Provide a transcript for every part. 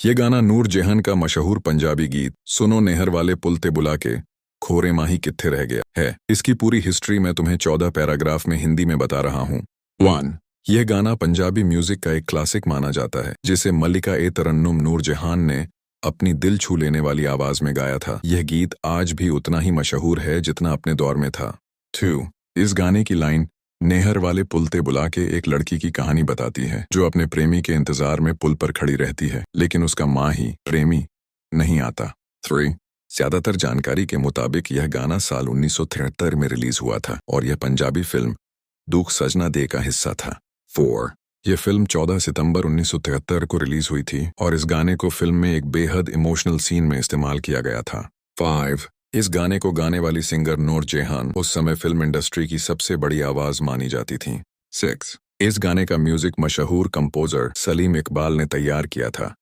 ये गाना नूर जहान का मशहूर पंजाबी गीत सुनो नेहर वाले पुल ते बुला के खोरे माही कित्थे रह गया है। इसकी पूरी हिस्ट्री मैं तुम्हें 14 पैराग्राफ में हिंदी में बता रहा हूँ। 1। यह गाना पंजाबी म्यूजिक का एक क्लासिक माना जाता है, जिसे मल्लिका ए तरन्नुम नूर जहान ने अपनी दिल छू लेने वाली आवाज में गाया था। यह गीत आज भी उतना ही मशहूर है जितना अपने दौर में था। 2। इस गाने की लाइन नेहर वाले पुल ते बुला के एक लड़की की कहानी बताती है जो अपने प्रेमी के इंतजार में पुल पर खड़ी रहती है, लेकिन उसका माही प्रेमी नहीं आता। 3। ज्यादातर जानकारी के मुताबिक यह गाना साल 1973 में रिलीज हुआ था और यह पंजाबी फिल्म दुख सजना दे का हिस्सा था। 4। यह फिल्म 14 सितंबर 1973 को रिलीज हुई थी और इस गाने को फिल्म में एक बेहद इमोशनल सीन में इस्तेमाल किया गया था। 5। इस गाने को गाने वाली सिंगर नूर जहान उस समय फिल्म इंडस्ट्री की सबसे बड़ी आवाज मानी जाती थी। 6। इस गाने का म्यूजिक मशहूर कंपोजर सलीम इकबाल ने तैयार किया था,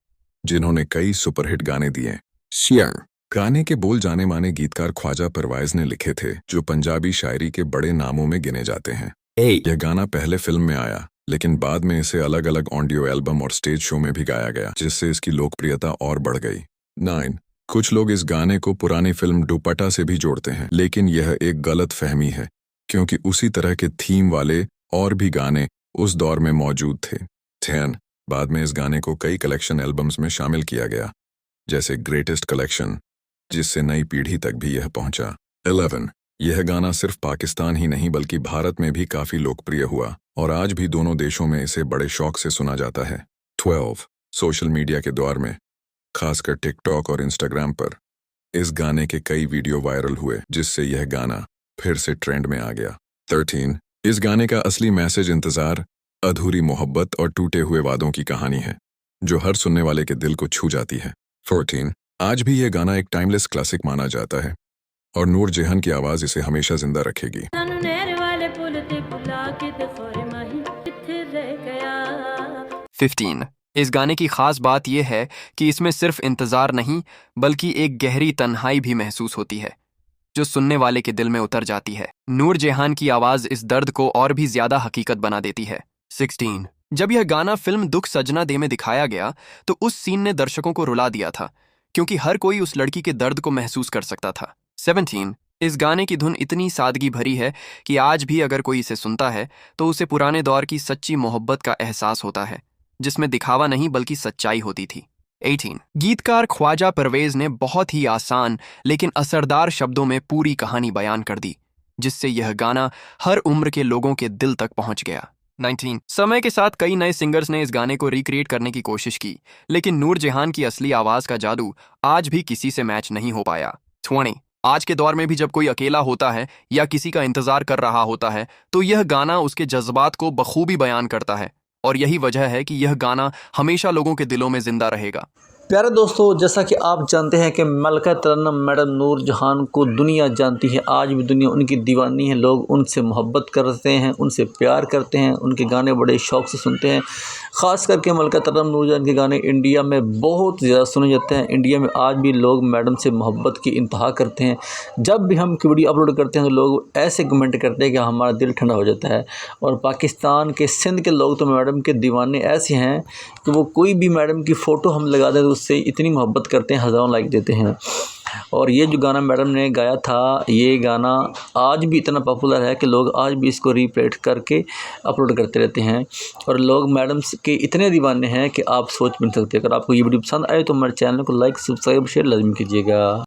जिन्होंने कई सुपरहिट गाने दिए। शेयर गाने के बोल जाने माने गीतकार ख्वाजा परवाइज ने लिखे थे, जो पंजाबी शायरी के बड़े नामों में गिने जाते हैं। 8। यह गाना पहले फिल्म में आया, लेकिन बाद में इसे अलग अलग ऑडियो एल्बम और स्टेज शो में भी गाया गया, जिससे इसकी लोकप्रियता और बढ़ गई। 9। कुछ लोग इस गाने को पुरानी फिल्म दुपट्टा से भी जोड़ते हैं, लेकिन यह एक गलत फहमी है, क्योंकि उसी तरह के थीम वाले और भी गाने उस दौर में मौजूद थे। 10। बाद में इस गाने को कई कलेक्शन एल्बम्स में शामिल किया गया, जैसे ग्रेटेस्ट कलेक्शन, जिससे नई पीढ़ी तक भी यह पहुंचा। 11। यह गाना सिर्फ पाकिस्तान ही नहीं बल्कि भारत में भी काफी लोकप्रिय हुआ और आज भी दोनों देशों में इसे बड़े शौक से सुना जाता है। 12। सोशल मीडिया के दौर में खासकर टिकटॉक और इंस्टाग्राम पर इस गाने के कई वीडियो वायरल हुए, जिससे यह गाना फिर से ट्रेंड में आ गया। 13। इस गाने का असली मैसेज इंतजार, अधूरी मोहब्बत और टूटे हुए वादों की कहानी है, जो हर सुनने वाले के दिल को छू जाती है। 14। आज भी यह गाना एक टाइमलेस क्लासिक माना जाता है और नूर जहान की आवाज इसे हमेशा जिंदा रखेगी। 15। इस गाने की खास बात यह है कि इसमें सिर्फ इंतजार नहीं बल्कि एक गहरी तन्हाई भी महसूस होती है, जो सुनने वाले के दिल में उतर जाती है। नूर जहान की आवाज इस दर्द को और भी ज्यादा हकीकत बना देती है। 16। जब यह गाना फिल्म दुख सजना दे में दिखाया गया तो उस सीन ने दर्शकों को रुला दिया था, क्योंकि हर कोई उस लड़की के दर्द को महसूस कर सकता था। 17। इस गाने की धुन इतनी सादगी भरी है कि आज भी अगर कोई इसे सुनता है तो उसे पुराने दौर की सच्ची मोहब्बत का एहसास होता है, जिसमें दिखावा नहीं बल्कि सच्चाई होती थी। 18। गीतकार ख्वाजा परवेज ने बहुत ही आसान लेकिन असरदार शब्दों में पूरी कहानी बयान कर दी, जिससे यह गाना हर उम्र के लोगों के दिल तक पहुंच गया। 19। समय के साथ कई नए सिंगर्स ने इस गाने को रिक्रिएट करने की कोशिश की, लेकिन नूर जहान की असली आवाज का जादू आज भी किसी से मैच नहीं हो पाया। 20। आज के दौर में भी जब कोई अकेला होता है या किसी का इंतजार कर रहा होता है तो यह गाना उसके जज्बात को बखूबी बयान करता है, और यही वजह है कि यह गाना हमेशा लोगों के दिलों में जिंदा रहेगा। प्यारे दोस्तों, जैसा कि आप जानते हैं कि मल्लिका तरन्नुम मैडम नूर जहान को दुनिया जानती है, आज भी दुनिया उनकी दीवानी है। लोग उनसे मोहब्बत करते हैं, उनसे प्यार करते हैं, उनके गाने बड़े शौक़ से सुनते हैं। ख़ास करके मल्लिका तरन्नुम नूर जहान के गाने इंडिया में बहुत ज़्यादा सुने जाते हैं। इंडिया में आज भी लोग मैडम से मोहब्बत की इंतहा करते हैं। जब भी हम वीडियो अपलोड करते हैं तो लोग ऐसे कमेंट करते हैं कि हमारा दिल ठंडा हो जाता है। और पाकिस्तान के सिंध के लोग तो मैडम के दीवाने ऐसे हैं कि वो कोई भी मैडम की फ़ोटो हम लगा दें तो उससे इतनी मोहब्बत करते हैं, हज़ारों लाइक देते हैं। और ये जो गाना मैडम ने गाया था, ये गाना आज भी इतना पॉपुलर है कि लोग आज भी इसको रीप्ले करके अपलोड करते रहते हैं। और लोग मैडम के इतने दीवाने हैं कि आप सोच भी नहीं सकते। अगर आपको ये वीडियो पसंद आए तो हमारे चैनल को लाइक, सब्सक्राइब, शेयर लाजमी कीजिएगा।